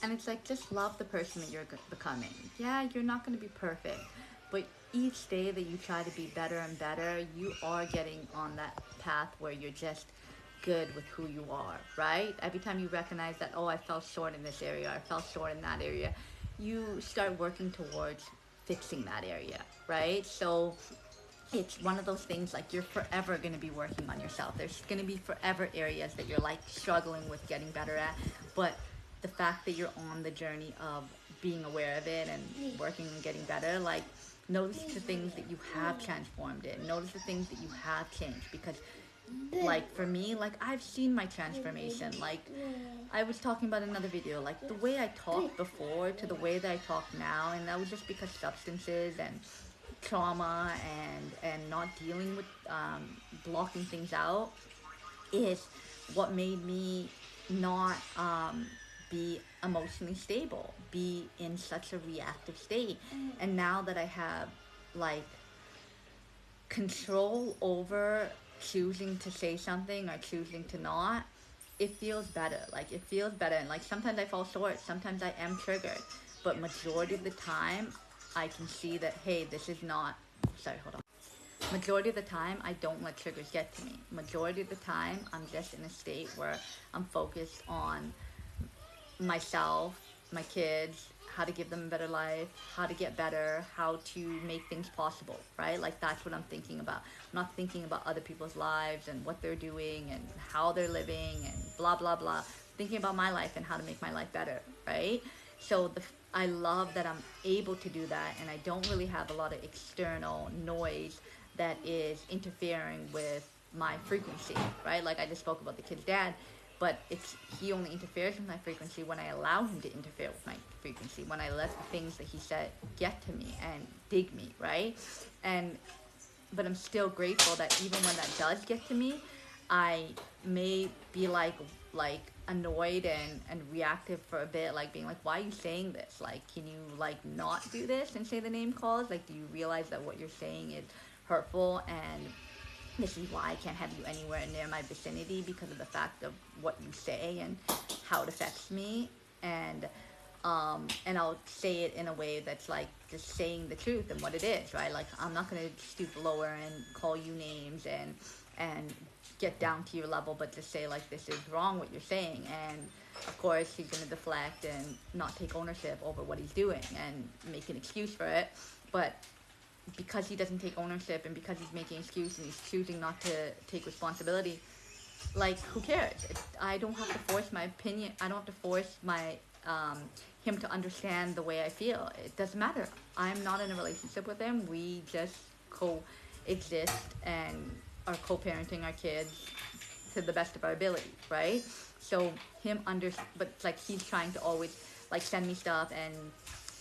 And it's like, just love the person that you're becoming. Yeah, you're not going to be perfect, but each day that you try to be better and better, you are getting on that path where you're just good with who you are, right? Every time you recognize that, oh, I fell short in this area, I fell short in that area, you start working towards fixing that area, right? So it's one of those things, like, you're forever going to be working on yourself. There's going to be forever areas that you're like struggling with getting better at, but the fact that you're on the journey of being aware of it and working and getting better, like, notice the things that you have transformed in, notice the things that you have changed, because, like, for me, like, I've seen my transformation. Like, I was talking about another video, like, the way I talked before to the way that I talk now, and that was just because substances and trauma and not dealing with blocking things out is what made me not be emotionally stable, be in such a reactive state. And now that I have, like, control over choosing to say something or choosing to not, it feels better. Like, it feels better. And, like, sometimes I fall short, sometimes I am triggered, but majority of the time I can see that, hey, this is not, sorry, hold on. Majority of the time, I don't let triggers get to me. Majority of the time, I'm just in a state where I'm focused on myself, my kids, how to give them a better life, how to get better, how to make things possible, right? Like, that's what I'm thinking about. I'm not thinking about other people's lives and what they're doing and how they're living and blah, blah, blah. Thinking about my life and how to make my life better, right? So I love that I'm able to do that, and I don't really have a lot of external noise that is interfering with my frequency, right? Like, I just spoke about the kid's dad, but he only interferes with my frequency when I allow him to interfere with my frequency, when I let the things that he said get to me and dig me, right? And but I'm still grateful that even when that does get to me, I may be like annoyed and reactive for a bit, like being like, why are you saying this? Like, can you, like, not do this and say the name calls? Like, do you realize that what you're saying is hurtful, and this is why I can't have you anywhere near my vicinity, because of the fact of what you say and how it affects me. And I'll say it in a way that's like just saying the truth and what it is, right? Like, I'm not gonna stoop lower and call you names and get down to your level, but just say, like, this is wrong what you're saying. And of course, he's gonna deflect and not take ownership over what he's doing and make an excuse for it. But because he doesn't take ownership and because he's making excuses and he's choosing not to take responsibility, like, who cares? I don't have to force my opinion. I don't have to force my him to understand the way I feel. It doesn't matter. I'm not in a relationship with him. We just coexist and are co-parenting our kids to the best of our ability, right? So but it's like he's trying to always, like, send me stuff and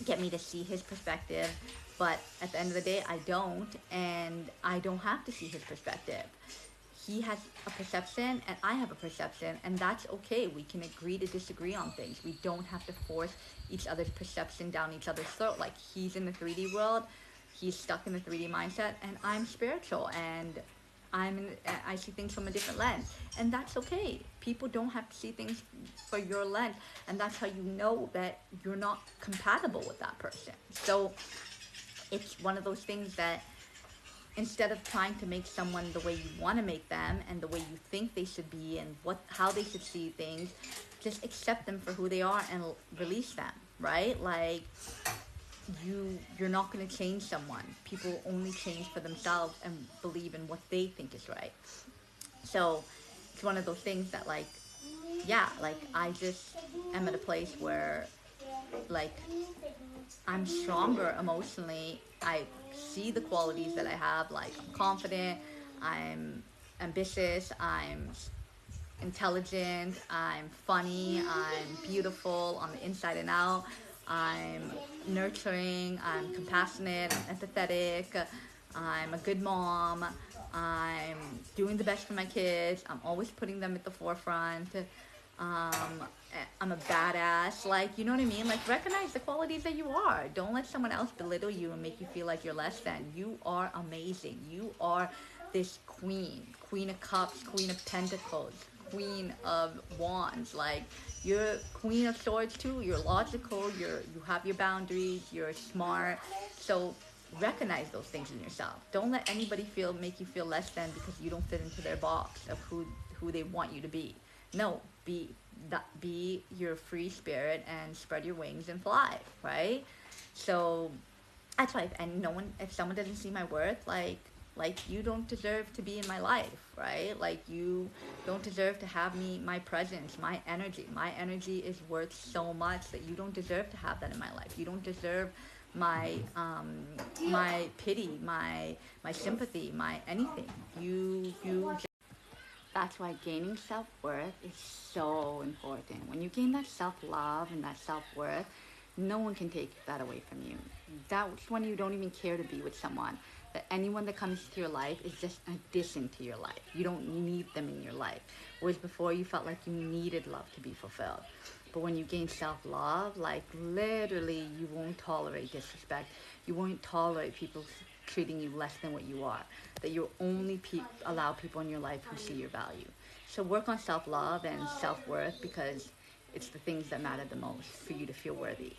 get me to see his perspective, but at the end of the day, I don't, and I don't have to see his perspective. He has a perception and I have a perception, and that's okay. We can agree to disagree on things. We don't have to force each other's perception down each other's throat. Like, he's in the 3D world, he's stuck in the 3D mindset, and I'm spiritual, and I see things from a different lens, and that's okay. People don't have to see things for your lens, and that's how you know that you're not compatible with that person. So it's one of those things that, instead of trying to make someone the way you want to make them and the way you think they should be and how they should see things, just accept them for who they are and release them, right? Like, you're not going to change someone. People only change for themselves and believe in what they think is right. So it's one of those things that, like, yeah, like, I just am at a place where, like, I'm stronger emotionally. I see the qualities that I have. Like, I'm confident, I'm ambitious, I'm intelligent, I'm funny, I'm beautiful on the inside and out, I'm nurturing, I'm compassionate, I'm empathetic, I'm a good mom, I'm doing the best for my kids, I'm always putting them at the forefront, um, I'm a badass. Like, you know what I mean? Like, recognize the qualities that you are. Don't let someone else belittle you and make you feel like you're less than. You are amazing. You are this queen of cups, queen of pentacles, Queen of Wands. Like, you're Queen of Swords too. You're logical. You have your boundaries. You're smart. So recognize those things in yourself. Don't let anybody make you feel less than because you don't fit into their box of who they want you to be. No, be your free spirit and spread your wings and fly, right? So that's why, and no one, if someone doesn't see my worth, like you don't deserve to be in my life, right? Like, you don't deserve to have my presence, my energy. My energy is worth so much that you don't deserve to have that in my life. You don't deserve my pity, my sympathy, my anything. You That's why gaining self-worth is so important. When you gain that self-love and that self-worth, no one can take that away from you. That's when you don't even care to be with someone. That anyone that comes to your life is just an addition to your life. You don't need them in your life. Whereas before you felt like you needed love to be fulfilled. But when you gain self-love, like, literally you won't tolerate disrespect. You won't tolerate people treating you less than what you are. That you'll only allow people in your life who see your value. So work on self-love and self-worth, because it's the things that matter the most for you to feel worthy.